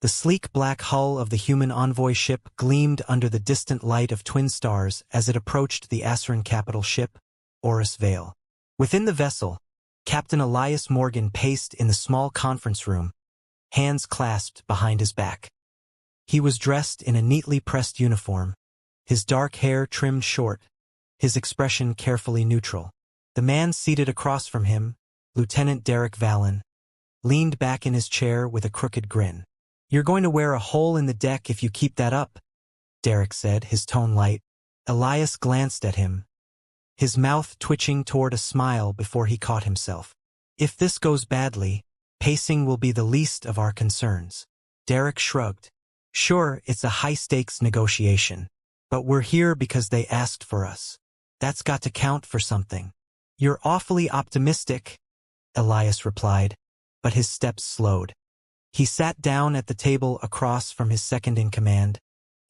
The sleek black hull of the human envoy ship gleamed under the distant light of twin stars as it approached the Asaran capital ship, Orcs Vale. Within the vessel, Captain Elias Morgan paced in the small conference room, hands clasped behind his back. He was dressed in a neatly pressed uniform, his dark hair trimmed short, his expression carefully neutral. The man seated across from him, Lieutenant Derek Vallon, leaned back in his chair with a crooked grin. "You're going to wear a hole in the deck if you keep that up," Derek said, his tone light. Elias glanced at him, his mouth twitching toward a smile before he caught himself. "If this goes badly, pacing will be the least of our concerns." Derek shrugged. "Sure, it's a high-stakes negotiation, but we're here because they asked for us. That's got to count for something." "You're awfully optimistic," Elias replied, but his steps slowed. He sat down at the table across from his second-in-command,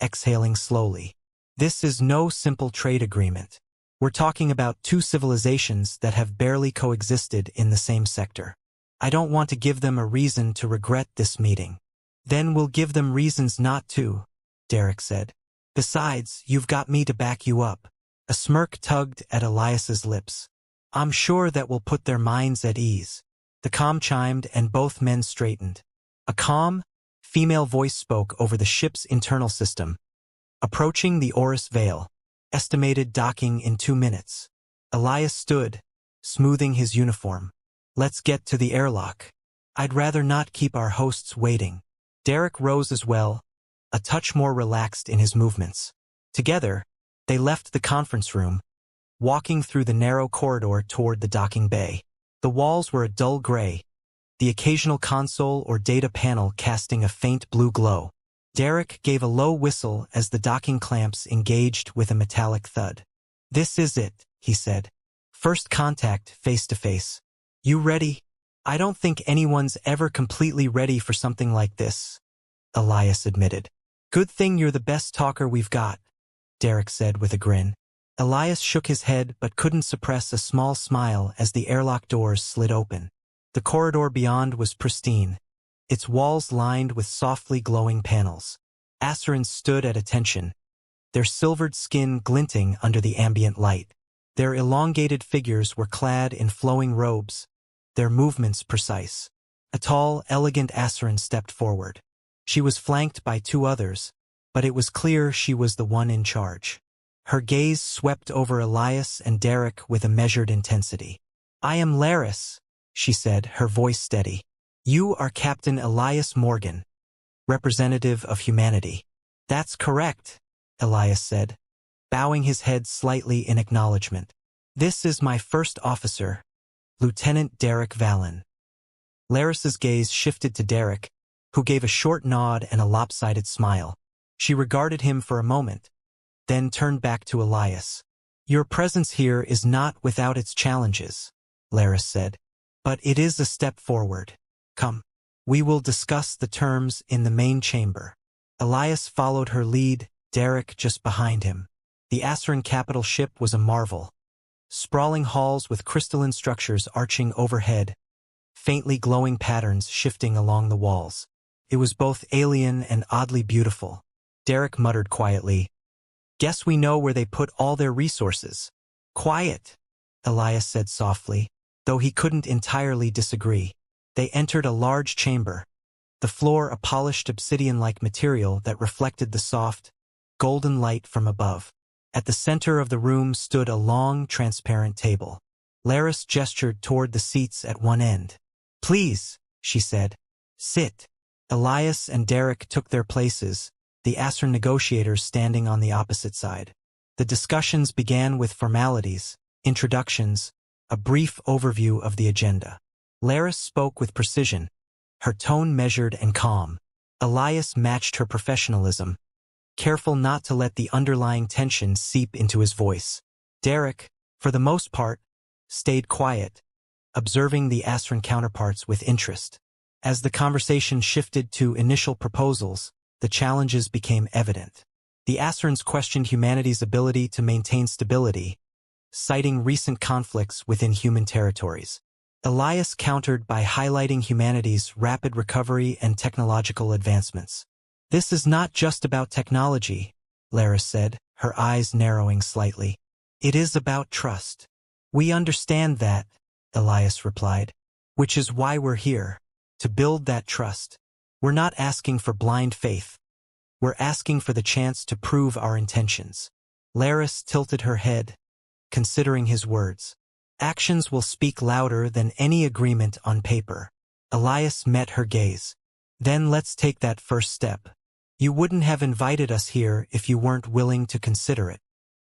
exhaling slowly. "This is no simple trade agreement. We're talking about two civilizations that have barely coexisted in the same sector. I don't want to give them a reason to regret this meeting." "Then we'll give them reasons not to," Derek said. "Besides, you've got me to back you up." A smirk tugged at Elias's lips. "I'm sure that will put their minds at ease." The comm chimed and both men straightened. A calm, female voice spoke over the ship's internal system. "Approaching the Orcs Vale. Estimated docking in 2 minutes." Elias stood, smoothing his uniform. "Let's get to the airlock. I'd rather not keep our hosts waiting." Derek rose as well, a touch more relaxed in his movements. Together, they left the conference room, walking through the narrow corridor toward the docking bay. The walls were a dull gray, the occasional console or data panel casting a faint blue glow. Derek gave a low whistle as the docking clamps engaged with a metallic thud. "This is it," he said. "First contact, face-to-face. You ready?" "I don't think anyone's ever completely ready for something like this," Elias admitted. "Good thing you're the best talker we've got," Derek said with a grin. Elias shook his head but couldn't suppress a small smile as the airlock doors slid open. The corridor beyond was pristine, its walls lined with softly glowing panels. Asarans stood at attention, their silvered skin glinting under the ambient light. Their elongated figures were clad in flowing robes, their movements precise. A tall, elegant Asaran stepped forward. She was flanked by 2 others, but it was clear she was the one in charge. Her gaze swept over Elias and Derek with a measured intensity. "I am Laris," she said, her voice steady. "You are Captain Elias Morgan, representative of humanity." "That's correct," Elias said, bowing his head slightly in acknowledgement. "This is my first officer, Lieutenant Derek Vallon." Laris's gaze shifted to Derek, who gave a short nod and a lopsided smile. She regarded him for a moment, then turned back to Elias. "Your presence here is not without its challenges," Laris said, "but it is a step forward. Come, we will discuss the terms in the main chamber." Elias followed her lead, Derek just behind him. The Asaran capital ship was a marvel. Sprawling halls with crystalline structures arching overhead, faintly glowing patterns shifting along the walls. It was both alien and oddly beautiful. Derek muttered quietly, "Guess we know where they put all their resources." "Quiet," Elias said softly, though he couldn't entirely disagree. They entered a large chamber, the floor a polished obsidian-like material that reflected the soft, golden light from above. At the center of the room stood a long, transparent table. Laris gestured toward the seats at one end. "Please," she said, "sit." Elias and Derek took their places, the Asaran negotiators standing on the opposite side. The discussions began with formalities, introductions, a brief overview of the agenda. Laris spoke with precision, her tone measured and calm. Elias matched her professionalism, careful not to let the underlying tension seep into his voice. Derek, for the most part, stayed quiet, observing the Asaran counterparts with interest. As the conversation shifted to initial proposals, the challenges became evident. The Asarans questioned humanity's ability to maintain stability, citing recent conflicts within human territories. Elias countered by highlighting humanity's rapid recovery and technological advancements. This is not just about technology, Laris said, her eyes narrowing slightly. It is about trust. We understand that, Elias replied. Which is why we're here. To build that trust. We're not asking for blind faith. We're asking for the chance to prove our intentions. Laris tilted her head, considering his words. Actions will speak louder than any agreement on paper. Elias met her gaze. Then let's take that first step. You wouldn't have invited us here if you weren't willing to consider it.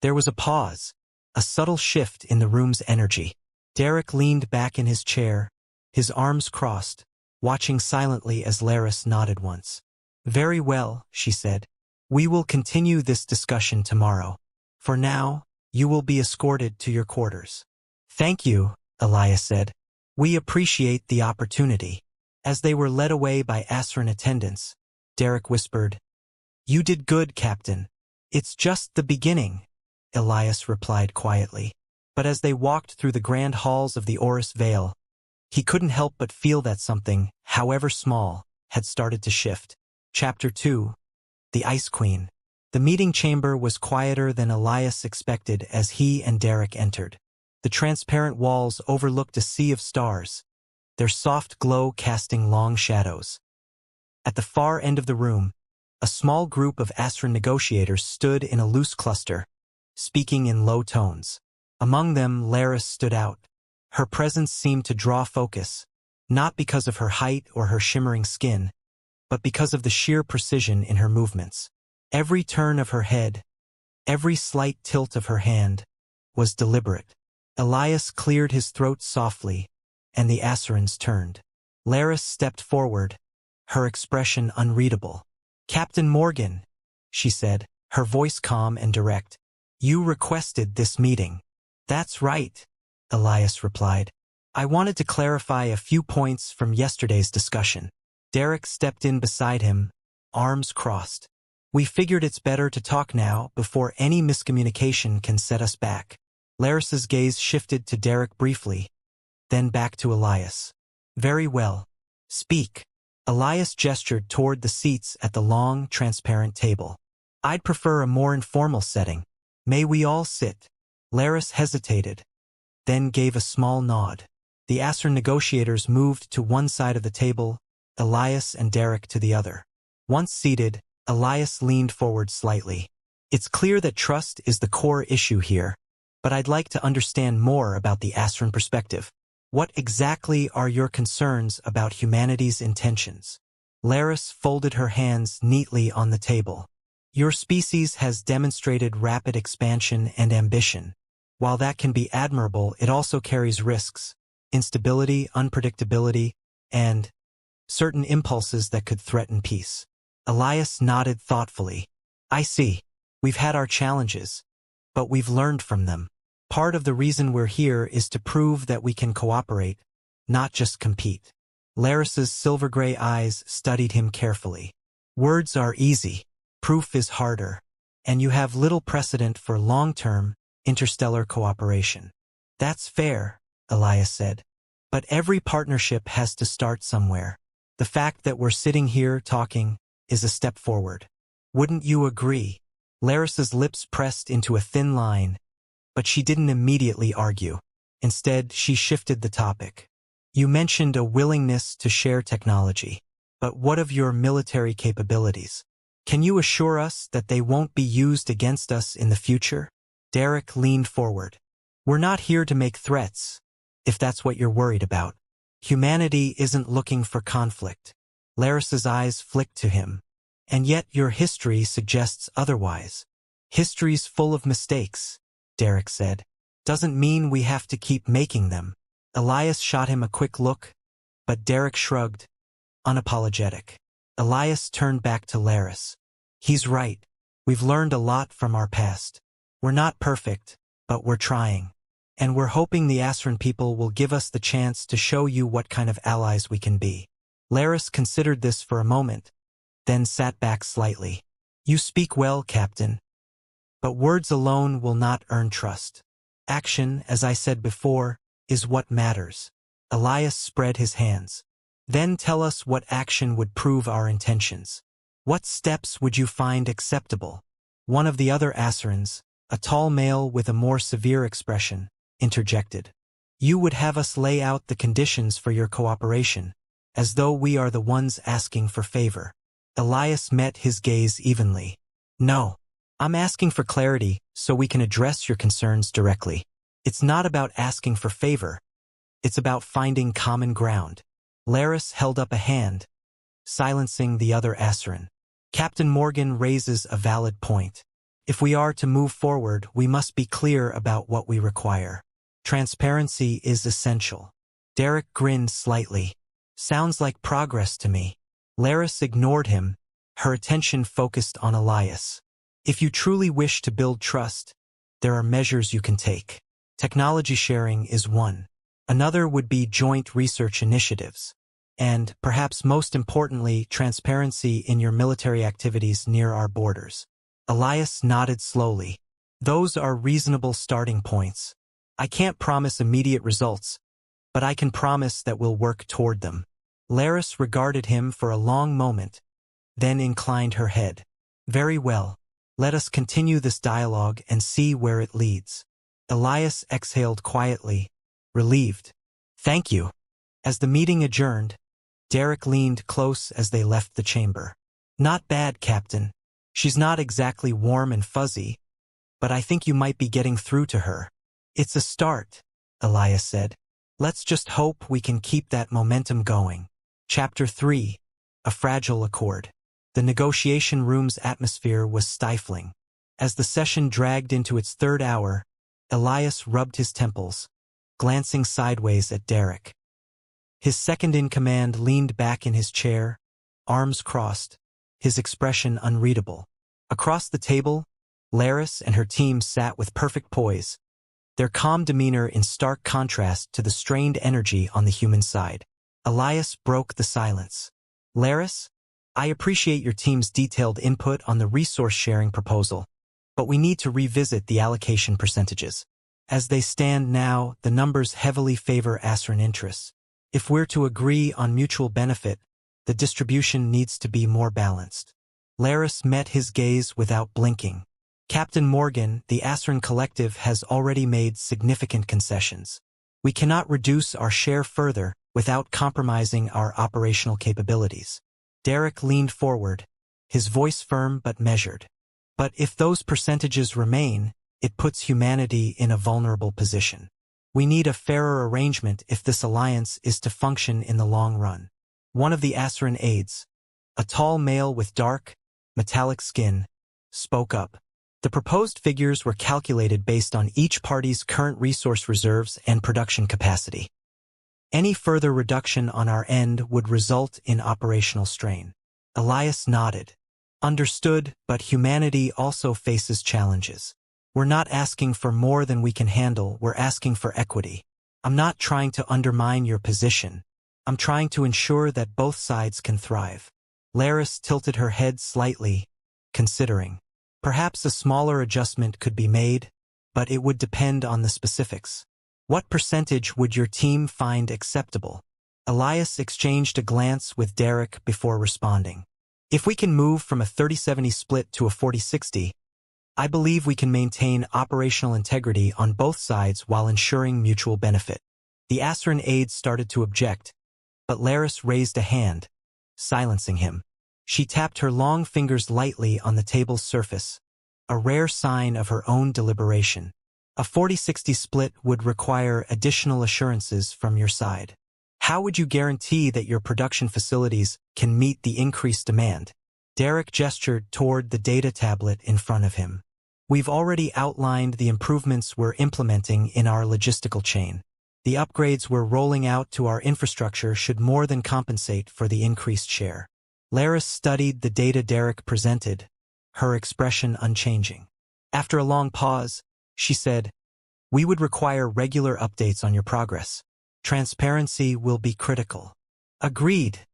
There was a pause, a subtle shift in the room's energy. Derek leaned back in his chair, his arms crossed, watching silently as Laris nodded once. Very well, she said. We will continue this discussion tomorrow. For now, you will be escorted to your quarters. Thank you, Elias said. We appreciate the opportunity. As they were led away by Asran attendants, Derek whispered, You did good, Captain. It's just the beginning, Elias replied quietly. But as they walked through the grand halls of the Orcs Vale, he couldn't help but feel that something, however small, had started to shift. Chapter 2. The Ice Queen. The meeting chamber was quieter than Elias expected as he and Derek entered. The transparent walls overlooked a sea of stars, their soft glow casting long shadows. At the far end of the room, a small group of Asran negotiators stood in a loose cluster, speaking in low tones. Among them, Laris stood out. Her presence seemed to draw focus, not because of her height or her shimmering skin, but because of the sheer precision in her movements. Every turn of her head, every slight tilt of her hand, was deliberate. Elias cleared his throat softly, and the Asrans turned. Laris stepped forward, her expression unreadable. Captain Morgan, she said, her voice calm and direct. You requested this meeting. That's right, Elias replied. I wanted to clarify a few points from yesterday's discussion. Derek stepped in beside him, arms crossed. We figured it's better to talk now before any miscommunication can set us back. Laris's gaze shifted to Derek briefly, then back to Elias. Very well. Speak. Elias gestured toward the seats at the long, transparent table. I'd prefer a more informal setting. May we all sit? Laris hesitated, then gave a small nod. The Asran negotiators moved to one side of the table, Elias and Derek to the other. Once seated, Elias leaned forward slightly. It's clear that trust is the core issue here, but I'd like to understand more about the Asran perspective. What exactly are your concerns about humanity's intentions? Laris folded her hands neatly on the table. Your species has demonstrated rapid expansion and ambition. While that can be admirable, it also carries risks, instability, unpredictability, and certain impulses that could threaten peace. Elias nodded thoughtfully. I see. We've had our challenges, but we've learned from them. Part of the reason we're here is to prove that we can cooperate, not just compete. Laris's silver-gray eyes studied him carefully. Words are easy. Proof is harder. And you have little precedent for long-term, interstellar cooperation. That's fair, Elias said. But every partnership has to start somewhere. The fact that we're sitting here talking is a step forward. Wouldn't you agree? Laris's lips pressed into a thin line, but she didn't immediately argue. Instead, she shifted the topic. You mentioned a willingness to share technology. But what of your military capabilities? Can you assure us that they won't be used against us in the future? Derek leaned forward. We're not here to make threats, if that's what you're worried about. Humanity isn't looking for conflict. Laris's eyes flicked to him. And yet your history suggests otherwise. History's full of mistakes, Derek said. Doesn't mean we have to keep making them. Elias shot him a quick look, but Derek shrugged, unapologetic. Elias turned back to Laris. He's right. We've learned a lot from our past. We're not perfect, but we're trying. And we're hoping the Asran people will give us the chance to show you what kind of allies we can be. Laris considered this for a moment, then sat back slightly. You speak well, Captain. But words alone will not earn trust. Action, as I said before, is what matters. Elias spread his hands. Then tell us what action would prove our intentions. What steps would you find acceptable? One of the other Asarans, a tall male with a more severe expression, interjected. You would have us lay out the conditions for your cooperation, as though we are the ones asking for favor. Elias met his gaze evenly. No. I'm asking for clarity so we can address your concerns directly. It's not about asking for favor. It's about finding common ground. Laris held up a hand, silencing the other Asaran. Captain Morgan raises a valid point. If we are to move forward, we must be clear about what we require. Transparency is essential. Derek grinned slightly. Sounds like progress to me. Laris ignored him, her attention focused on Elias. If you truly wish to build trust, there are measures you can take. Technology sharing is one. Another would be joint research initiatives. And, perhaps most importantly, transparency in your military activities near our borders. Elias nodded slowly. Those are reasonable starting points. I can't promise immediate results, but I can promise that we'll work toward them. Laris regarded him for a long moment, then inclined her head. Very well. Let us continue this dialogue and see where it leads. Elias exhaled quietly, relieved. Thank you. As the meeting adjourned, Derek leaned close as they left the chamber. Not bad, Captain. She's not exactly warm and fuzzy, but I think you might be getting through to her. It's a start, Elias said. Let's just hope we can keep that momentum going. Chapter 3. A Fragile Accord. The negotiation room's atmosphere was stifling. As the session dragged into its third hour, Elias rubbed his temples, glancing sideways at Derek. His second-in-command leaned back in his chair, arms crossed, his expression unreadable. Across the table, Laris and her team sat with perfect poise, their calm demeanor in stark contrast to the strained energy on the human side. Elias broke the silence. Laris, I appreciate your team's detailed input on the resource-sharing proposal, but we need to revisit the allocation percentages. As they stand now, the numbers heavily favor Asaran interests. If we're to agree on mutual benefit, the distribution needs to be more balanced. Laris met his gaze without blinking. Captain Morgan, the Asaran collective has already made significant concessions. We cannot reduce our share further without compromising our operational capabilities. Derek leaned forward, his voice firm but measured. But if those percentages remain, it puts humanity in a vulnerable position. We need a fairer arrangement if this alliance is to function in the long run. One of the Asaran aides, a tall male with dark, metallic skin, spoke up. The proposed figures were calculated based on each party's current resource reserves and production capacity. Any further reduction on our end would result in operational strain. Elias nodded. Understood, but humanity also faces challenges. We're not asking for more than we can handle, we're asking for equity. I'm not trying to undermine your position. I'm trying to ensure that both sides can thrive. Laris tilted her head slightly, considering. Perhaps a smaller adjustment could be made, but it would depend on the specifics. What percentage would your team find acceptable? Elias exchanged a glance with Derek before responding. If we can move from a 30-70 split to a 40-60, I believe we can maintain operational integrity on both sides while ensuring mutual benefit. The Asaran aide started to object, but Laris raised a hand, silencing him. She tapped her long fingers lightly on the table's surface, a rare sign of her own deliberation. A 40-60 split would require additional assurances from your side. How would you guarantee that your production facilities can meet the increased demand? Derek gestured toward the data tablet in front of him. We've already outlined the improvements we're implementing in our logistical chain. The upgrades we're rolling out to our infrastructure should more than compensate for the increased share. Laris studied the data Derek presented, her expression unchanging. After a long pause, she said, "We would require regular updates on your progress. Transparency will be critical." Agreed,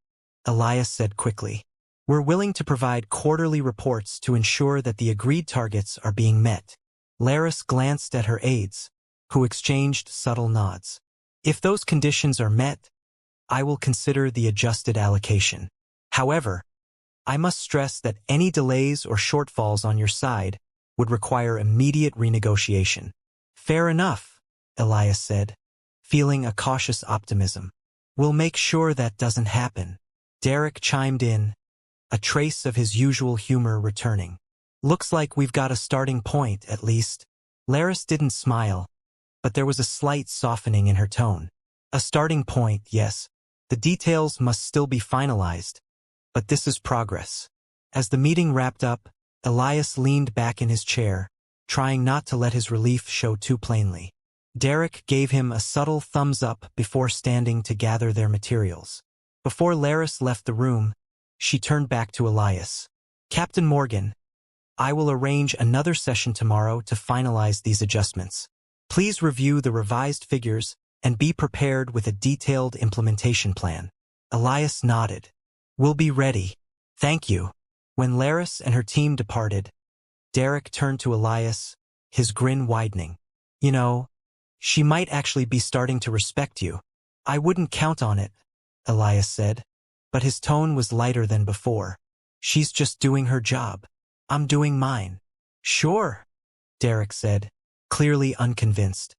Elias said quickly. We're willing to provide quarterly reports to ensure that the agreed targets are being met. Laris glanced at her aides, who exchanged subtle nods. If those conditions are met, I will consider the adjusted allocation. However, I must stress that any delays or shortfalls on your side would require immediate renegotiation. Fair enough, Elias said, feeling a cautious optimism. We'll make sure that doesn't happen. Derek chimed in, a trace of his usual humor returning. Looks like we've got a starting point, at least. Laris didn't smile, but there was a slight softening in her tone. A starting point, yes. The details must still be finalized, but this is progress. As the meeting wrapped up, Elias leaned back in his chair, trying not to let his relief show too plainly. Derek gave him a subtle thumbs up before standing to gather their materials. Before Laris left the room, she turned back to Elias. Captain Morgan, I will arrange another session tomorrow to finalize these adjustments. Please review the revised figures and be prepared with a detailed implementation plan. Elias nodded. We'll be ready. Thank you. When Laris and her team departed, Derek turned to Elias, his grin widening. You know, she might actually be starting to respect you. I wouldn't count on it, Elias said, but his tone was lighter than before. She's just doing her job. I'm doing mine. Sure, Derek said, clearly unconvinced.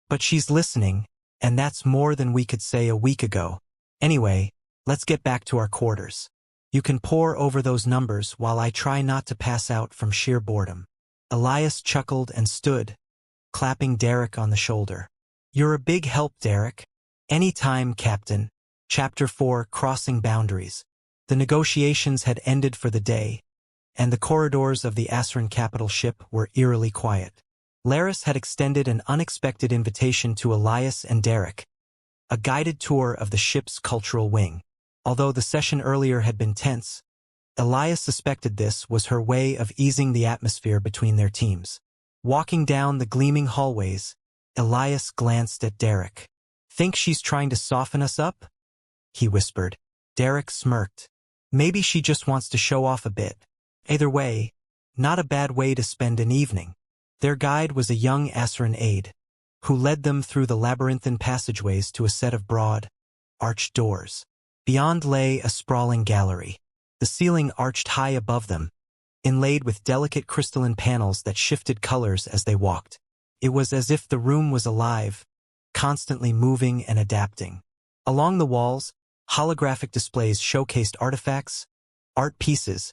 But she's listening, and that's more than we could say a week ago. Anyway, let's get back to our quarters. You can pore over those numbers while I try not to pass out from sheer boredom. Elias chuckled and stood, clapping Derek on the shoulder. You're a big help, Derek. Anytime, Captain. Chapter 4, Crossing Boundaries. The negotiations had ended for the day, and the corridors of the Asran capital ship were eerily quiet. Laris had extended an unexpected invitation to Elias and Derek, a guided tour of the ship's cultural wing. Although the session earlier had been tense, Elias suspected this was her way of easing the atmosphere between their teams. Walking down the gleaming hallways, Elias glanced at Derek. Think she's trying to soften us up? He whispered. Derek smirked. Maybe she just wants to show off a bit. Either way, not a bad way to spend an evening. Their guide was a young Asran aide, who led them through the labyrinthine passageways to a set of broad, arched doors. Beyond lay a sprawling gallery, the ceiling arched high above them, inlaid with delicate crystalline panels that shifted colors as they walked. It was as if the room was alive, constantly moving and adapting. Along the walls, holographic displays showcased artifacts, art pieces,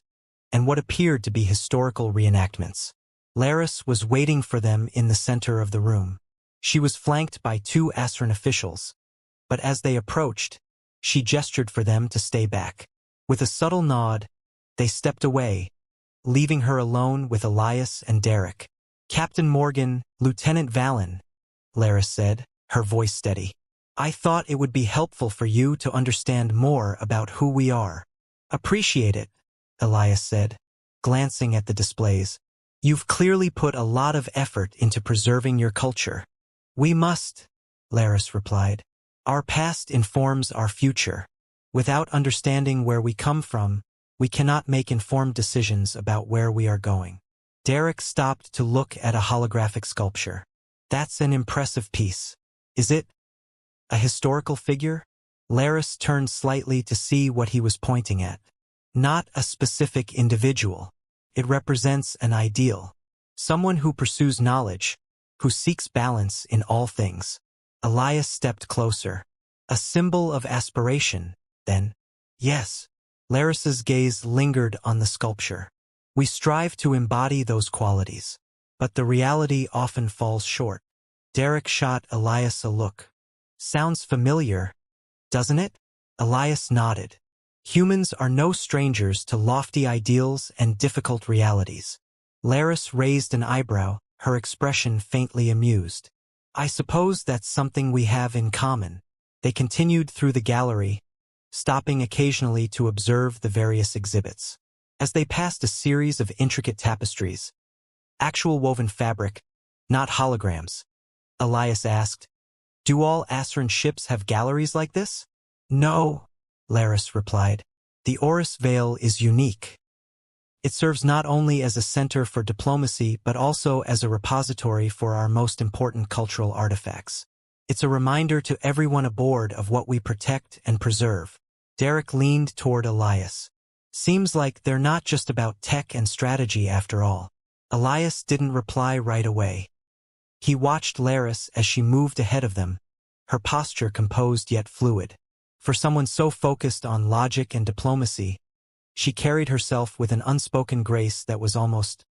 and what appeared to be historical reenactments. Laris was waiting for them in the center of the room. She was flanked by 2 Asran officials, but as they approached, she gestured for them to stay back. With a subtle nod, they stepped away, leaving her alone with Elias and Derek. Captain Morgan, Lieutenant Valen, Laris said, her voice steady. I thought it would be helpful for you to understand more about who we are. Appreciate it, Elias said, glancing at the displays. You've clearly put a lot of effort into preserving your culture. We must, Laris replied. Our past informs our future. Without understanding where we come from, we cannot make informed decisions about where we are going. Derek stopped to look at a holographic sculpture. That's an impressive piece. Is it a historical figure? Laris turned slightly to see what he was pointing at. Not a specific individual. It represents an ideal. Someone who pursues knowledge, who seeks balance in all things. Elias stepped closer. A symbol of aspiration, then? Yes. Laris's gaze lingered on the sculpture. We strive to embody those qualities, but the reality often falls short. Derek shot Elias a look. Sounds familiar, doesn't it? Elias nodded. Humans are no strangers to lofty ideals and difficult realities. Laris raised an eyebrow, her expression faintly amused. I suppose that's something we have in common. They continued through the gallery, stopping occasionally to observe the various exhibits. As they passed a series of intricate tapestries, actual woven fabric, not holograms, Elias asked, Do all Asran ships have galleries like this? No, Laris replied. The Orcs Vale is unique. It serves not only as a center for diplomacy but also as a repository for our most important cultural artifacts. It's a reminder to everyone aboard of what we protect and preserve. Derek leaned toward Elias. Seems like they're not just about tech and strategy after all. Elias didn't reply right away. He watched Laris as she moved ahead of them, her posture composed yet fluid. For someone so focused on logic and diplomacy, she carried herself with an unspoken grace that was almost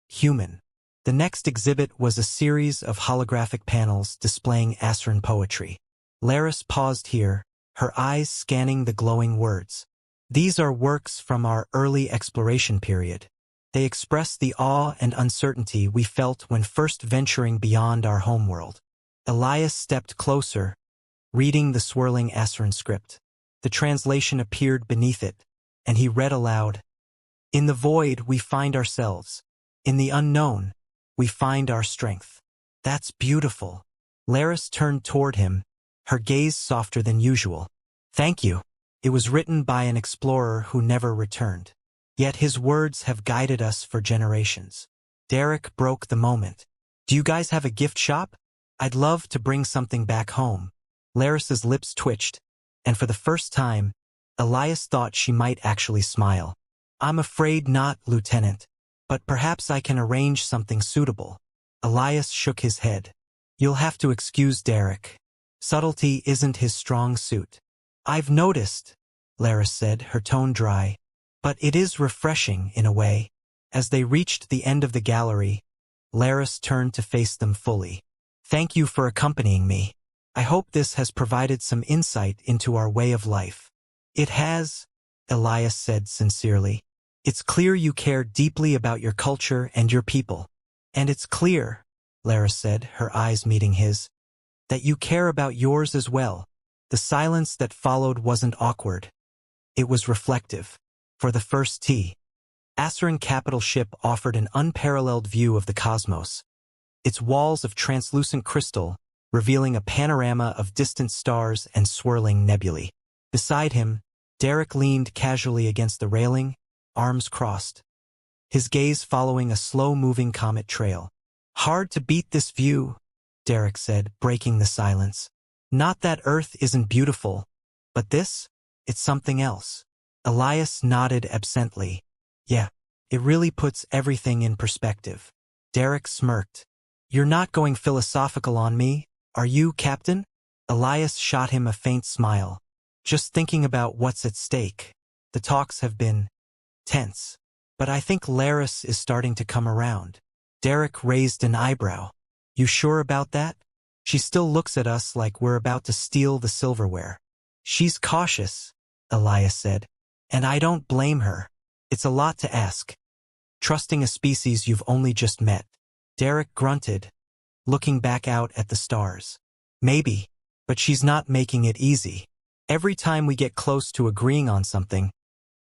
human. The next exhibit was a series of holographic panels displaying Asran poetry. Laris paused here, her eyes scanning the glowing words. These are works from our early exploration period. They express the awe and uncertainty we felt when first venturing beyond our homeworld. Elias stepped closer, reading the swirling Asran script. The translation appeared beneath it, and he read aloud, "In the void we find ourselves. In the unknown, we find our strength." That's beautiful. Laris turned toward him, her gaze softer than usual. Thank you. It was written by an explorer who never returned. Yet his words have guided us for generations. Derek broke the moment. Do you guys have a gift shop? I'd love to bring something back home. Laris's lips twitched, and for the first time, Elias thought she might actually smile. I'm afraid not, Lieutenant, but perhaps I can arrange something suitable. Elias shook his head. You'll have to excuse Derek. Subtlety isn't his strong suit. I've noticed, Laris said, her tone dry. But it is refreshing in a way. As they reached the end of the gallery, Laris turned to face them fully. Thank you for accompanying me. I hope this has provided some insight into our way of life. It has, Elias said sincerely. It's clear you care deeply about your culture and your people. And it's clear, Laris said, her eyes meeting his, that you care about yours as well. The silence that followed wasn't awkward. It was reflective. For the first Asran capital ship offered an unparalleled view of the cosmos. Its walls of translucent crystal, revealing a panorama of distant stars and swirling nebulae. Beside him, Derek leaned casually against the railing, arms crossed, his gaze following a slow-moving comet trail. Hard to beat this view, Derek said, breaking the silence. Not that Earth isn't beautiful, but this? It's something else. Elias nodded absently. Yeah, it really puts everything in perspective. Derek smirked. You're not going philosophical on me, are you, Captain? Elias shot him a faint smile. Just thinking about what's at stake. The talks have been tense. But I think Laris is starting to come around. Derek raised an eyebrow. You sure about that? She still looks at us like we're about to steal the silverware. She's cautious, Elias said. And I don't blame her. It's a lot to ask. Trusting a species you've only just met. Derek grunted, looking back out at the stars. Maybe, but she's not making it easy. Every time we get close to agreeing on something,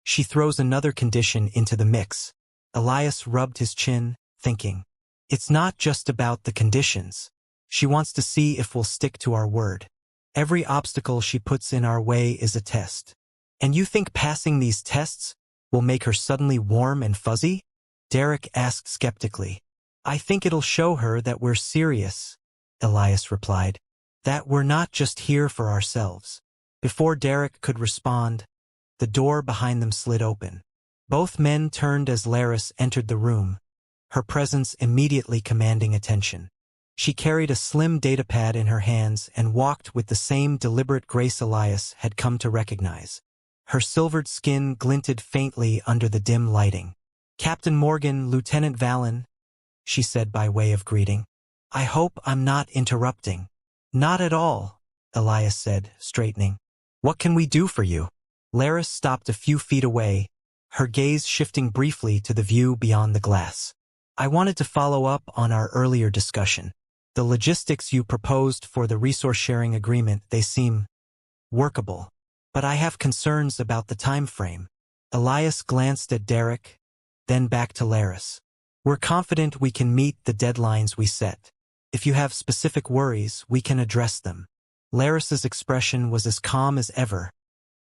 she throws another condition into the mix. Elias rubbed his chin, thinking. It's not just about the conditions. She wants to see if we'll stick to our word. Every obstacle she puts in our way is a test. And you think passing these tests will make her suddenly warm and fuzzy? Derek asked skeptically. I think it'll show her that we're serious, Elias replied. That we're not just here for ourselves. Before Derek could respond, the door behind them slid open. Both men turned as Laris entered the room, her presence immediately commanding attention. She carried a slim datapad in her hands and walked with the same deliberate grace Elias had come to recognize. Her silvered skin glinted faintly under the dim lighting. Captain Morgan, Lieutenant Vallon, she said by way of greeting. I hope I'm not interrupting. Not at all, Elias said, straightening. What can we do for you? Laris stopped a few feet away, her gaze shifting briefly to the view beyond the glass. I wanted to follow up on our earlier discussion. The logistics you proposed for the resource-sharing agreement, they seem workable. But I have concerns about the time frame. Elias glanced at Derek, then back to Laris. We're confident we can meet the deadlines we set. If you have specific worries, we can address them. Laris's expression was as calm as ever,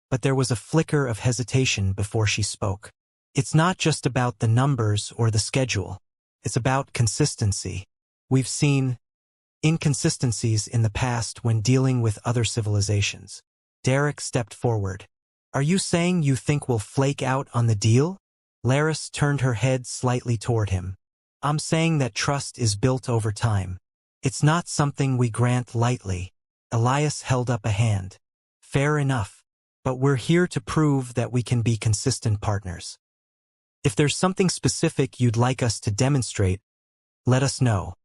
but there was a flicker of hesitation before she spoke. It's not just about the numbers or the schedule. It's about consistency. We've seen inconsistencies in the past when dealing with other civilizations. Derek stepped forward. Are you saying you think we'll flake out on the deal? Laris turned her head slightly toward him. I'm saying that trust is built over time. It's not something we grant lightly. Elias held up a hand. Fair enough. But we're here to prove that we can be consistent partners. If there's something specific you'd like us to demonstrate, let us know.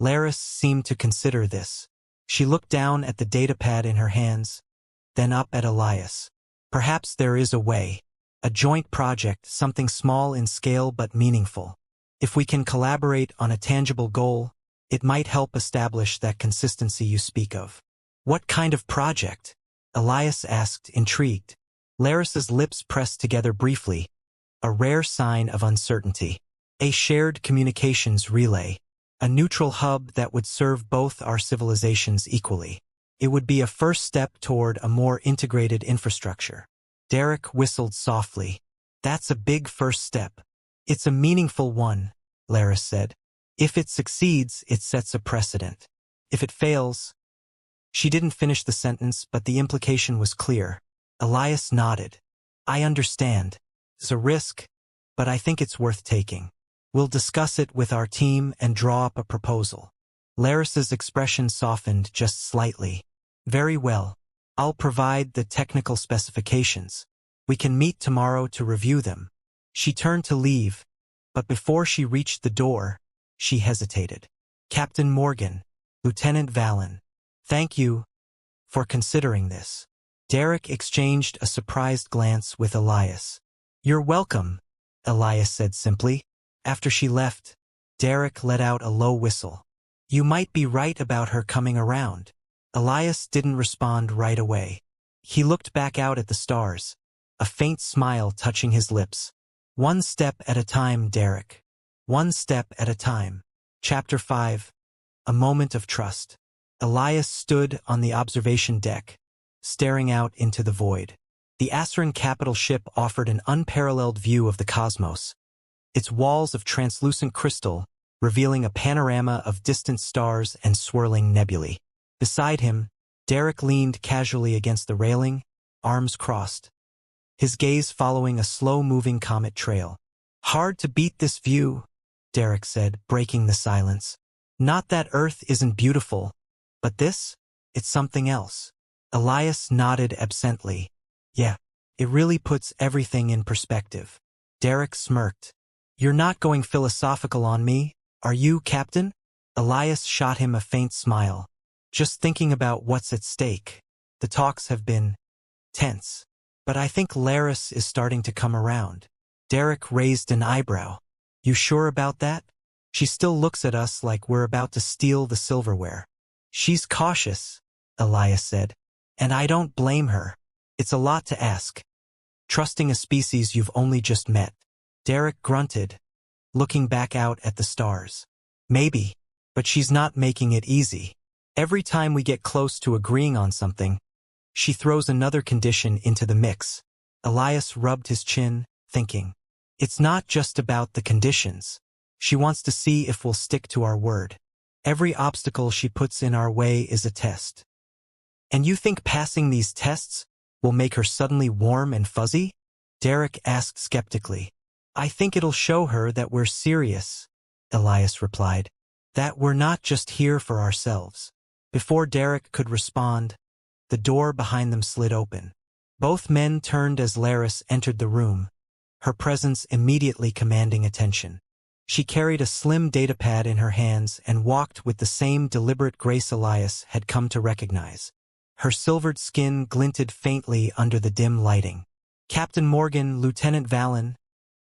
Laris seemed to consider this. She looked down at the datapad in her hands, then up at Elias. Perhaps there is a way. A joint project, something small in scale but meaningful. If we can collaborate on a tangible goal, it might help establish that consistency you speak of. What kind of project? Elias asked, intrigued. Laris's lips pressed together briefly, a rare sign of uncertainty. A shared communications relay. A neutral hub that would serve both our civilizations equally. It would be a first step toward a more integrated infrastructure. Derek whistled softly. That's a big first step. It's a meaningful one, Laris said. If it succeeds, it sets a precedent. If it fails... She didn't finish the sentence, but the implication was clear. Elias nodded. I understand. It's a risk, but I think it's worth taking. We'll discuss it with our team and draw up a proposal. Laris's expression softened just slightly. Very well. I'll provide the technical specifications. We can meet tomorrow to review them. She turned to leave, but before she reached the door, she hesitated. Captain Morgan, Lieutenant Vallon, thank you for considering this. Derek exchanged a surprised glance with Elias. You're welcome, Elias said simply. After she left, Derek let out a low whistle. You might be right about her coming around. Elias didn't respond right away. He looked back out at the stars, a faint smile touching his lips. One step at a time, Derek. One step at a time. Chapter 5. A Moment of Trust. Elias stood on the observation deck, staring out into the void. The Asaran capital ship offered an unparalleled view of the cosmos, its walls of translucent crystal revealing a panorama of distant stars and swirling nebulae. Beside him, Derek leaned casually against the railing, arms crossed, his gaze following a slow-moving comet trail. Hard to beat this view, Derek said, breaking the silence. Not that Earth isn't beautiful, but this? It's something else. Elias nodded absently. Yeah, it really puts everything in perspective. Derek smirked. You're not going philosophical on me, are you, Captain? Elias shot him a faint smile. Just thinking about what's at stake. The talks have been tense. But I think Laris is starting to come around. Derek raised an eyebrow. You sure about that? She still looks at us like we're about to steal the silverware. She's cautious, Elias said. And I don't blame her. It's a lot to ask. Trusting a species you've only just met. Derek grunted, looking back out at the stars. Maybe, but she's not making it easy. Every time we get close to agreeing on something, she throws another condition into the mix. Elias rubbed his chin, thinking. It's not just about the conditions. She wants to see if we'll stick to our word. Every obstacle she puts in our way is a test. And you think passing these tests will make her suddenly warm and fuzzy? Derek asked skeptically. I think it'll show her that we're serious, Elias replied. That we're not just here for ourselves. Before Derek could respond, the door behind them slid open. Both men turned as Laris entered the room, her presence immediately commanding attention. She carried a slim datapad in her hands and walked with the same deliberate grace Elias had come to recognize. Her silvered skin glinted faintly under the dim lighting. Captain Morgan, Lieutenant Vallon,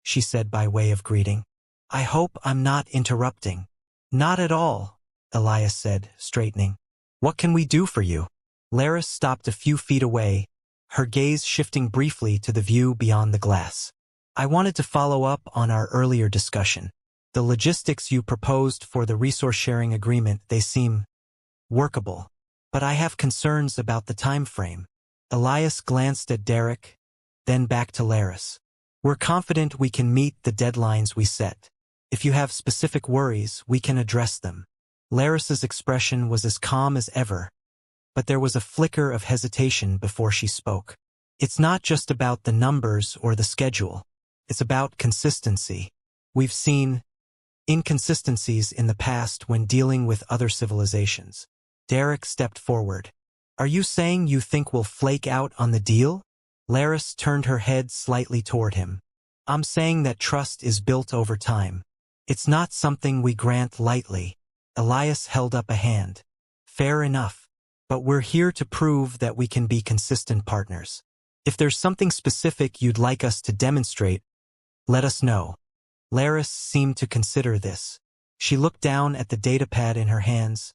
she said by way of greeting. I hope I'm not interrupting. Not at all, Elias said, straightening. What can we do for you? Laris stopped a few feet away, her gaze shifting briefly to the view beyond the glass. I wanted to follow up on our earlier discussion. The logistics you proposed for the resource-sharing agreement, they seem workable. But I have concerns about the time frame. Elias glanced at Derek, then back to Laris. We're confident we can meet the deadlines we set. If you have specific worries, we can address them. Laris's expression was as calm as ever, but there was a flicker of hesitation before she spoke. It's not just about the numbers or the schedule. It's about consistency. We've seen inconsistencies in the past when dealing with other civilizations. Derek stepped forward. Are you saying you think we'll flake out on the deal? Laris turned her head slightly toward him. I'm saying that trust is built over time. It's not something we grant lightly. Elias held up a hand. Fair enough. But we're here to prove that we can be consistent partners. If there's something specific you'd like us to demonstrate, let us know. Laris seemed to consider this. She looked down at the datapad in her hands,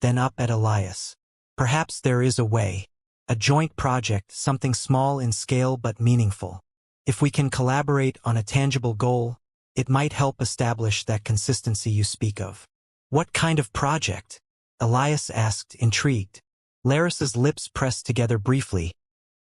then up at Elias. Perhaps there is a way. A joint project, something small in scale but meaningful. If we can collaborate on a tangible goal, it might help establish that consistency you speak of. What kind of project? Elias asked, intrigued. Laris's lips pressed together briefly,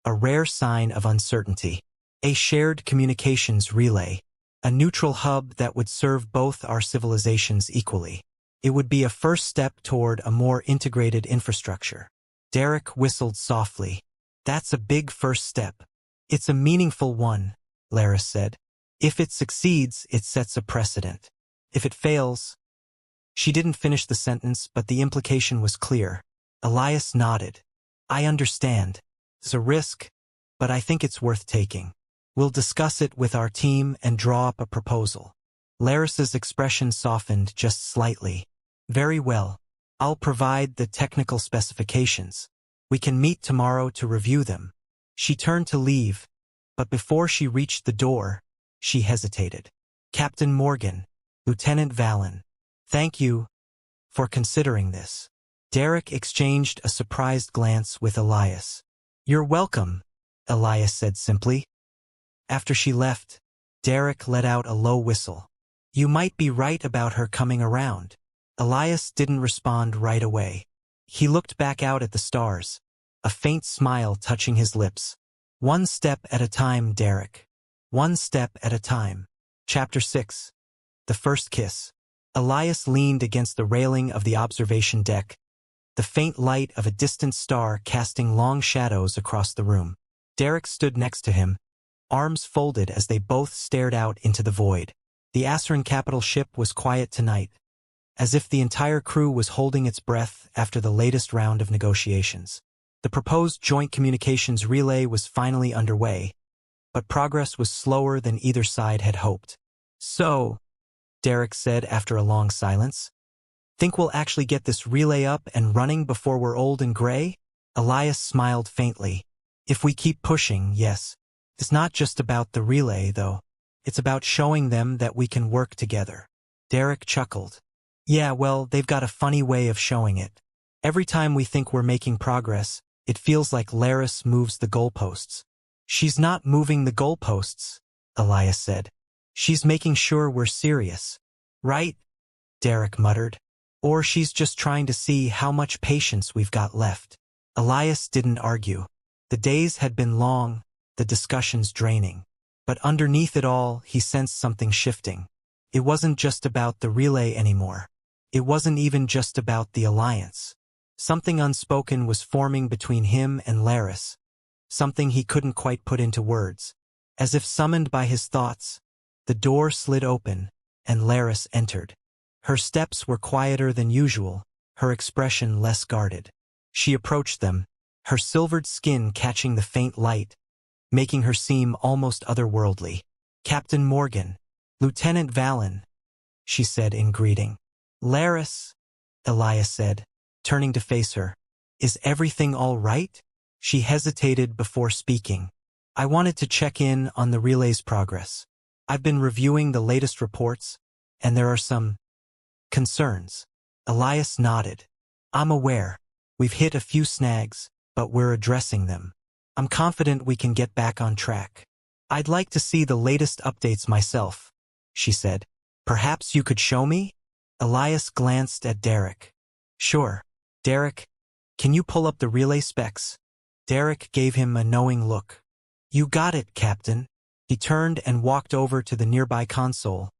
a rare sign of uncertainty. A shared communications relay. A neutral hub that would serve both our civilizations equally. It would be a first step toward a more integrated infrastructure. Derek whistled softly. That's a big first step. It's a meaningful one, Laris said. If it succeeds, it sets a precedent. If it fails... She didn't finish the sentence, but the implication was clear. Elias nodded. I understand. It's a risk, but I think it's worth taking. We'll discuss it with our team and draw up a proposal. Laris's expression softened just slightly. Very well. I'll provide the technical specifications. We can meet tomorrow to review them. She turned to leave, but before she reached the door, she hesitated. Captain Morgan, Lieutenant Vallon, thank you for considering this. Derek exchanged a surprised glance with Elias. You're welcome, Elias said simply. After she left, Derek let out a low whistle. You might be right about her coming around. Elias didn't respond right away. He looked back out at the stars, a faint smile touching his lips. One step at a time, Derek. One step at a time. Chapter 6. The First Kiss. Elias leaned against the railing of the observation deck, the faint light of a distant star casting long shadows across the room. Derek stood next to him, arms folded as they both stared out into the void. The Asaran capital ship was quiet tonight, as if the entire crew was holding its breath after the latest round of negotiations. The proposed joint communications relay was finally underway, but progress was slower than either side had hoped. So, Derek said after a long silence, think we'll actually get this relay up and running before we're old and gray? Elias smiled faintly. If we keep pushing, yes. It's not just about the relay, though. It's about showing them that we can work together. Derek chuckled. Yeah, well, they've got a funny way of showing it. Every time we think we're making progress, it feels like Laris moves the goalposts. She's not moving the goalposts, Elias said. She's making sure we're serious. Right? Derek muttered. Or she's just trying to see how much patience we've got left. Elias didn't argue. The days had been long, the discussions draining. But underneath it all, he sensed something shifting. It wasn't just about the relay anymore. It wasn't even just about the alliance. Something unspoken was forming between him and Laris. Something he couldn't quite put into words. As if summoned by his thoughts, the door slid open, and Laris entered. Her steps were quieter than usual, her expression less guarded. She approached them, her silvered skin catching the faint light, making her seem almost otherworldly. Captain Morgan, Lieutenant Vallon, she said in greeting. Laris, Elias said, turning to face her. Is everything all right? She hesitated before speaking. I wanted to check in on the relay's progress. I've been reviewing the latest reports, and there are some concerns. Elias nodded. I'm aware. We've hit a few snags, but we're addressing them. I'm confident we can get back on track. I'd like to see the latest updates myself, she said. Perhaps you could show me? Elias glanced at Derek. Sure. Derek, can you pull up the relay specs? Derek gave him a knowing look. You got it, Captain. He turned and walked over to the nearby console,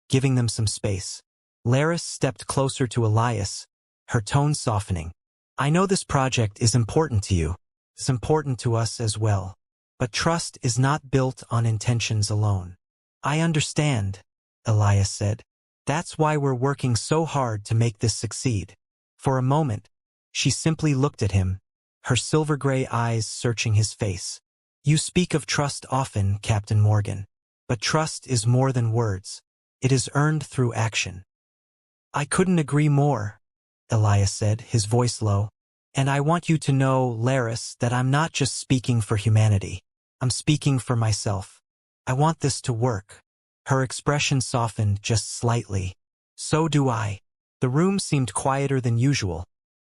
giving them some space. Laris stepped closer to Elias, her tone softening. I know this project is important to you. It's important to us as well. But trust is not built on intentions alone. I understand, Elias said. That's why we're working so hard to make this succeed. For a moment, she simply looked at him, her silver-gray eyes searching his face. You speak of trust often, Captain Morgan. But trust is more than words. It is earned through action. I couldn't agree more, Elias said, his voice low. And I want you to know, Laris, that I'm not just speaking for humanity. I'm speaking for myself. I want this to work. Her expression softened just slightly. So do I. The room seemed quieter than usual,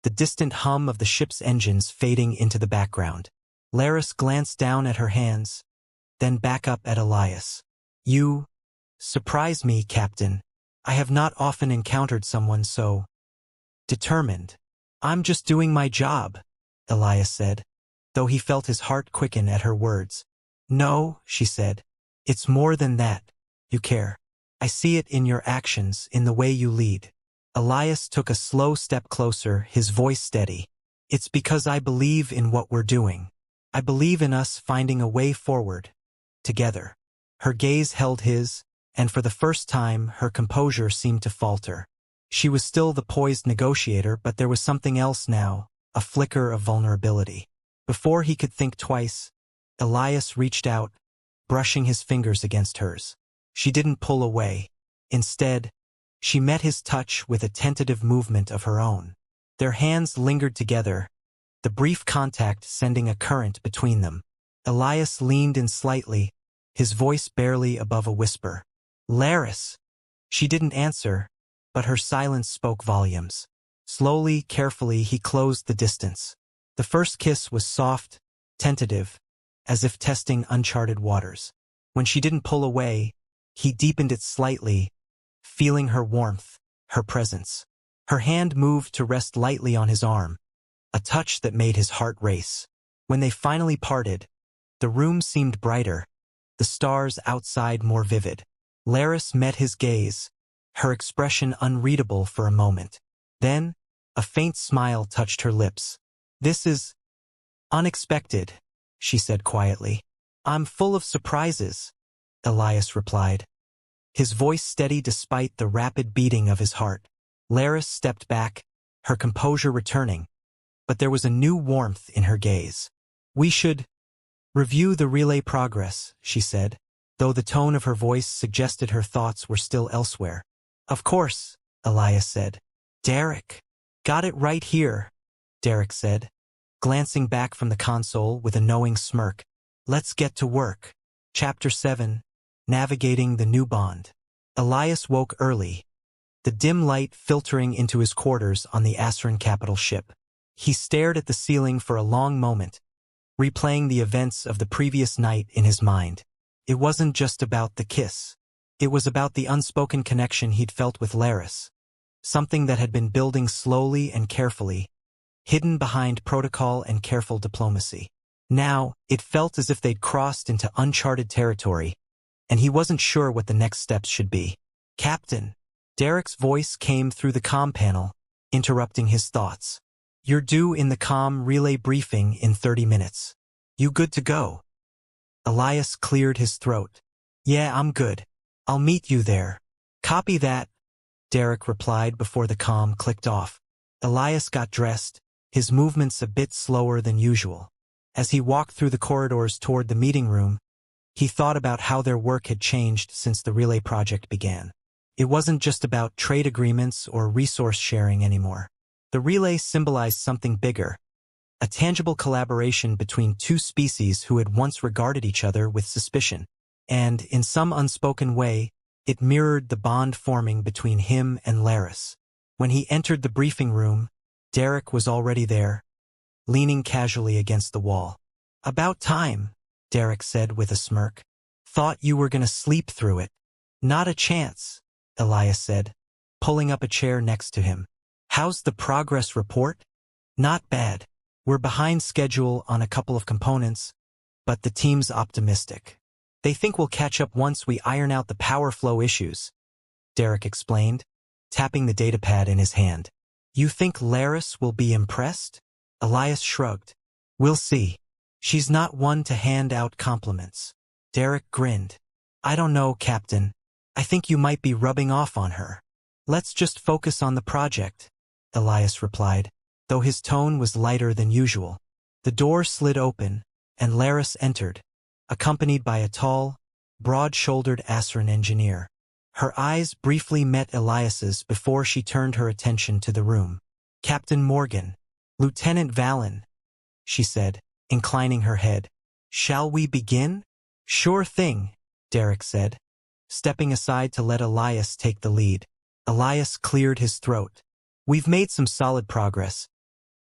the distant hum of the ship's engines fading into the background. Laris glanced down at her hands, then back up at Elias. You surprise me, Captain. I have not often encountered someone so determined. I'm just doing my job, Elias said, though he felt his heart quicken at her words. No, she said. It's more than that. You care. I see it in your actions, in the way you lead. Elias took a slow step closer, his voice steady. It's because I believe in what we're doing. I believe in us finding a way forward, together. Her gaze held his, and for the first time her composure seemed to falter. She was still the poised negotiator, but there was something else now, a flicker of vulnerability. Before he could think twice, Elias reached out, brushing his fingers against hers. She didn't pull away. Instead, she met his touch with a tentative movement of her own. Their hands lingered together, the brief contact sending a current between them. Elias leaned in slightly, his voice barely above a whisper. Laris! She didn't answer, but her silence spoke volumes. Slowly, carefully, he closed the distance. The first kiss was soft, tentative, as if testing uncharted waters. When she didn't pull away, he deepened it slightly, feeling her warmth, her presence. Her hand moved to rest lightly on his arm, a touch that made his heart race. When they finally parted, the room seemed brighter, the stars outside more vivid. Laris met his gaze, her expression unreadable for a moment. Then, a faint smile touched her lips. This is unexpected, she said quietly. I'm full of surprises, Elias replied, his voice steady despite the rapid beating of his heart. Laris stepped back, her composure returning, but there was a new warmth in her gaze. We should review the relay progress, she said, though the tone of her voice suggested her thoughts were still elsewhere. Of course, Elias said. Derek. Got it right here, Derek said, glancing back from the console with a knowing smirk. Let's get to work. Chapter 7. Navigating the New Bond. Elias woke early, the dim light filtering into his quarters on the Asaran capital ship. He stared at the ceiling for a long moment, replaying the events of the previous night in his mind. It wasn't just about the kiss. It was about the unspoken connection he'd felt with Laris, something that had been building slowly and carefully, hidden behind protocol and careful diplomacy. Now, it felt as if they'd crossed into uncharted territory, and he wasn't sure what the next steps should be. Captain, Derek's voice came through the comm panel, interrupting his thoughts. You're due in the comm relay briefing in 30 minutes. You good to go? Elias cleared his throat. Yeah, I'm good. I'll meet you there. Copy that, Derek replied before the comm clicked off. Elias got dressed, his movements a bit slower than usual. As he walked through the corridors toward the meeting room, he thought about how their work had changed since the relay project began. It wasn't just about trade agreements or resource sharing anymore. The relay symbolized something bigger, a tangible collaboration between two species who had once regarded each other with suspicion. And, in some unspoken way, it mirrored the bond forming between him and Laris. When he entered the briefing room, Derek was already there, leaning casually against the wall. About time, Derek said with a smirk. Thought you were gonna sleep through it. Not a chance, Elias said, pulling up a chair next to him. How's the progress report? Not bad. We're behind schedule on a couple of components, but the team's optimistic. They think we'll catch up once we iron out the power flow issues, Derek explained, tapping the datapad in his hand. You think Laris will be impressed? Elias shrugged. We'll see. She's not one to hand out compliments. Derek grinned. I don't know, Captain. I think you might be rubbing off on her. Let's just focus on the project, Elias replied, though his tone was lighter than usual. The door slid open, and Laris entered, accompanied by a tall, broad-shouldered Asran engineer. Her eyes briefly met Elias's before she turned her attention to the room. Captain Morgan, Lieutenant Valen, she said, inclining her head. Shall we begin? Sure thing, Derek said, stepping aside to let Elias take the lead. Elias cleared his throat. We've made some solid progress,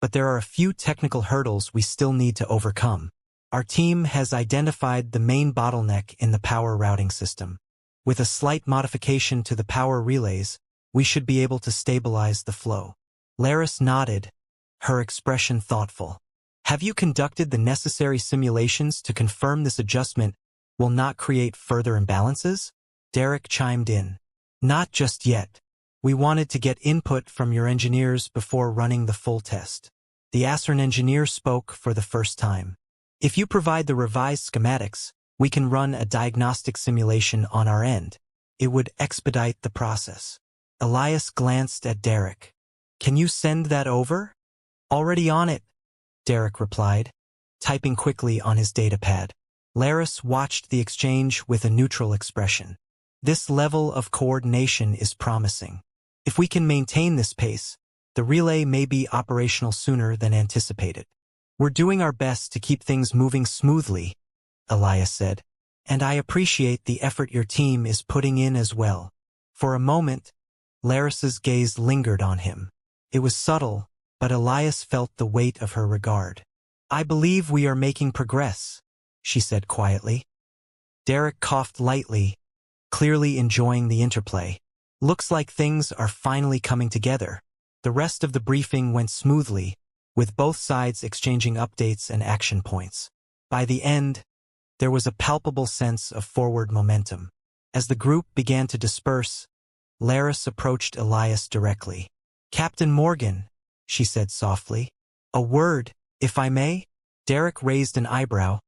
but there are a few technical hurdles we still need to overcome. Our team has identified the main bottleneck in the power routing system. With a slight modification to the power relays, we should be able to stabilize the flow. Laris nodded, her expression thoughtful. Have you conducted the necessary simulations to confirm this adjustment will not create further imbalances? Derek chimed in. Not just yet. We wanted to get input from your engineers before running the full test. The Asran engineer spoke for the first time. If you provide the revised schematics, we can run a diagnostic simulation on our end. It would expedite the process. Elias glanced at Derek. Can you send that over? Already on it, Derek replied, typing quickly on his datapad. Laris watched the exchange with a neutral expression. This level of coordination is promising. If we can maintain this pace, the relay may be operational sooner than anticipated. We're doing our best to keep things moving smoothly, Elias said, and I appreciate the effort your team is putting in as well. For a moment, Laris's gaze lingered on him. It was subtle, but Elias felt the weight of her regard. I believe we are making progress, she said quietly. Derek coughed lightly, clearly enjoying the interplay. Looks like things are finally coming together. The rest of the briefing went smoothly, with both sides exchanging updates and action points. By the end, there was a palpable sense of forward momentum. As the group began to disperse, Laris approached Elias directly. Captain Morgan, she said softly. A word, if I may? Derek raised an eyebrow,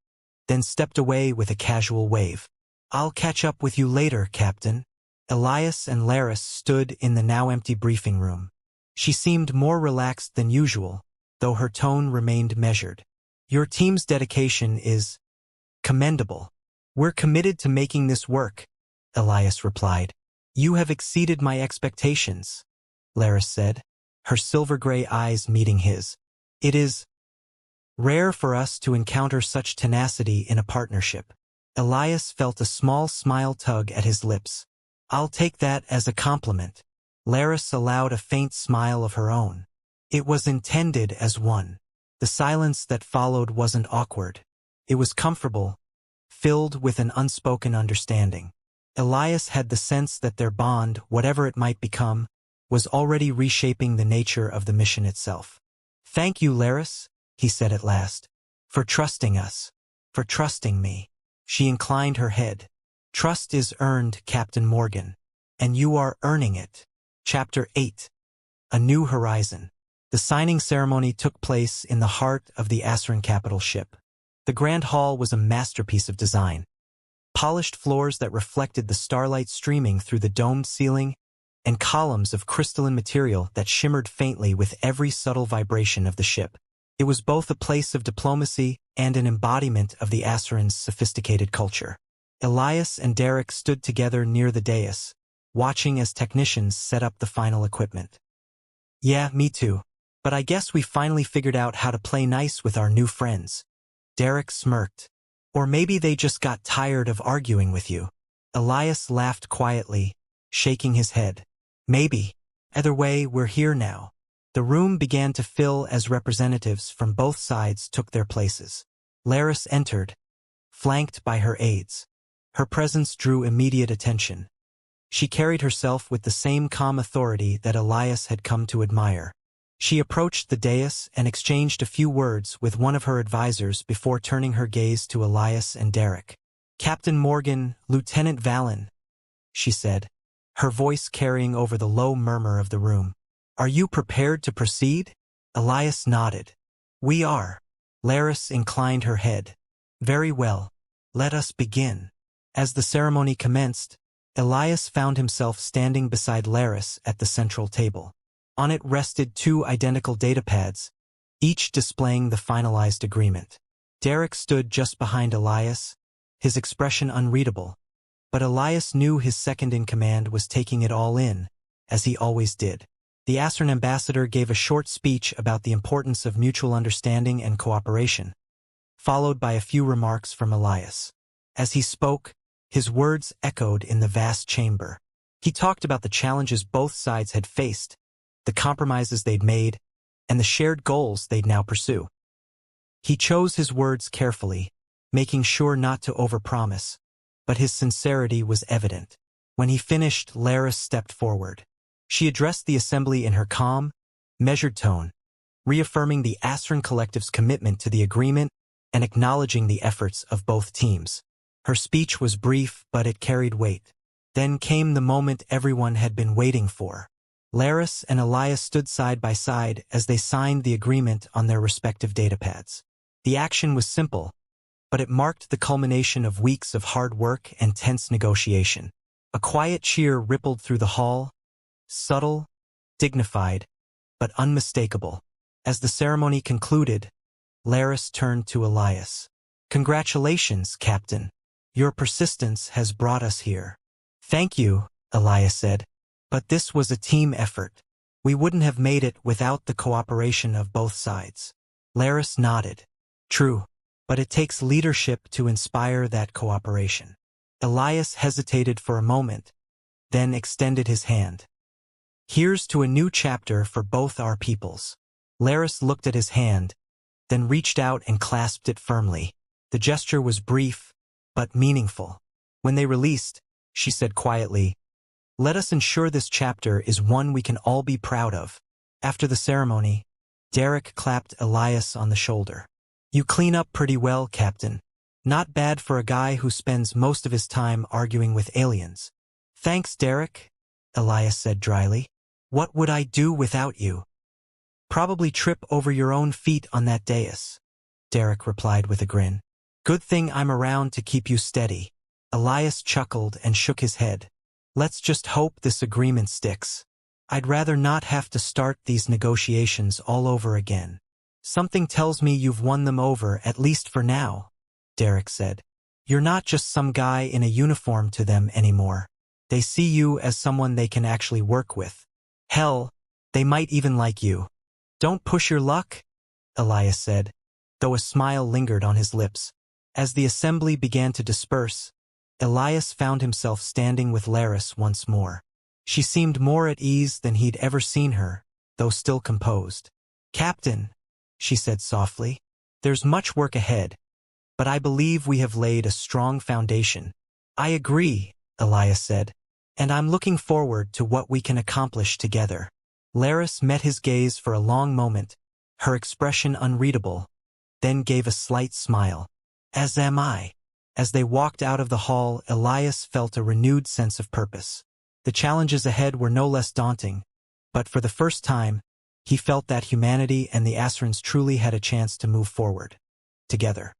then stepped away with a casual wave. I'll catch up with you later, Captain. Elias and Laris stood in the now empty briefing room. She seemed more relaxed than usual, though her tone remained measured. Your team's dedication is commendable. We're committed to making this work, Elias replied. You have exceeded my expectations, Laris said, her silver-gray eyes meeting his. It is rare for us to encounter such tenacity in a partnership. Elias felt a small smile tug at his lips. I'll take that as a compliment. Laris allowed a faint smile of her own. It was intended as one. The silence that followed wasn't awkward. It was comfortable, filled with an unspoken understanding. Elias had the sense that their bond, whatever it might become, was already reshaping the nature of the mission itself. Thank you, Laris, he said at last, for trusting us, for trusting me. She inclined her head. Trust is earned, Captain Morgan, and you are earning it. Chapter 8. A New Horizon. The signing ceremony took place in the heart of the Asran capital ship. The Grand Hall was a masterpiece of design. Polished floors that reflected the starlight streaming through the domed ceiling, and columns of crystalline material that shimmered faintly with every subtle vibration of the ship. It was both a place of diplomacy and an embodiment of the Asran's sophisticated culture. Elias and Derek stood together near the dais, watching as technicians set up the final equipment. Yeah, me too. But I guess we finally figured out how to play nice with our new friends. Derek smirked. Or maybe they just got tired of arguing with you. Elias laughed quietly, shaking his head. Maybe. Either way, we're here now. The room began to fill as representatives from both sides took their places. Laris entered, flanked by her aides. Her presence drew immediate attention. She carried herself with the same calm authority that Elias had come to admire. She approached the dais and exchanged a few words with one of her advisors before turning her gaze to Elias and Derek. Captain Morgan, Lieutenant Valen, she said, her voice carrying over the low murmur of the room. "Are you prepared to proceed?" Elias nodded. "We are." Laris inclined her head. "Very well. Let us begin." As the ceremony commenced, Elias found himself standing beside Laris at the central table. On it rested two identical datapads, each displaying the finalized agreement. Derek stood just behind Elias, his expression unreadable, but Elias knew his second-in-command was taking it all in, as he always did. The Asran ambassador gave a short speech about the importance of mutual understanding and cooperation, followed by a few remarks from Elias. As he spoke, his words echoed in the vast chamber. He talked about the challenges both sides had faced, the compromises they'd made, and the shared goals they'd now pursue. He chose his words carefully, making sure not to overpromise, but his sincerity was evident. When he finished, Laris stepped forward. She addressed the assembly in her calm, measured tone, reaffirming the Asran Collective's commitment to the agreement and acknowledging the efforts of both teams. Her speech was brief, but it carried weight. Then came the moment everyone had been waiting for. Laris and Elias stood side by side as they signed the agreement on their respective datapads. The action was simple, but it marked the culmination of weeks of hard work and tense negotiation. A quiet cheer rippled through the hall, subtle, dignified, but unmistakable. As the ceremony concluded, Laris turned to Elias. "Congratulations, Captain. Your persistence has brought us here." "Thank you," Elias said, "but this was a team effort. We wouldn't have made it without the cooperation of both sides." Laris nodded. "True, but it takes leadership to inspire that cooperation." Elias hesitated for a moment, then extended his hand. "Here's to a new chapter for both our peoples." Laris looked at his hand, then reached out and clasped it firmly. The gesture was brief, but meaningful. When they released, she said quietly, "Let us ensure this chapter is one we can all be proud of." After the ceremony, Derek clapped Elias on the shoulder. "You clean up pretty well, Captain. Not bad for a guy who spends most of his time arguing with aliens." "Thanks, Derek," Elias said dryly. "What would I do without you?" "Probably trip over your own feet on that dais," Derek replied with a grin. "Good thing I'm around to keep you steady." Elias chuckled and shook his head. "Let's just hope this agreement sticks. I'd rather not have to start these negotiations all over again." "Something tells me you've won them over, at least for now," Derek said. "You're not just some guy in a uniform to them anymore. They see you as someone they can actually work with. Hell, they might even like you." "Don't push your luck," Elias said, though a smile lingered on his lips. As the assembly began to disperse, Elias found himself standing with Laris once more. She seemed more at ease than he'd ever seen her, though still composed. "Captain," she said softly, "there's much work ahead, but I believe we have laid a strong foundation." "I agree," Elias said, "and I'm looking forward to what we can accomplish together." Laris met his gaze for a long moment, her expression unreadable, then gave a slight smile. "As am I." As they walked out of the hall, Elias felt a renewed sense of purpose. The challenges ahead were no less daunting, but for the first time, he felt that humanity and the Asrans truly had a chance to move forward together.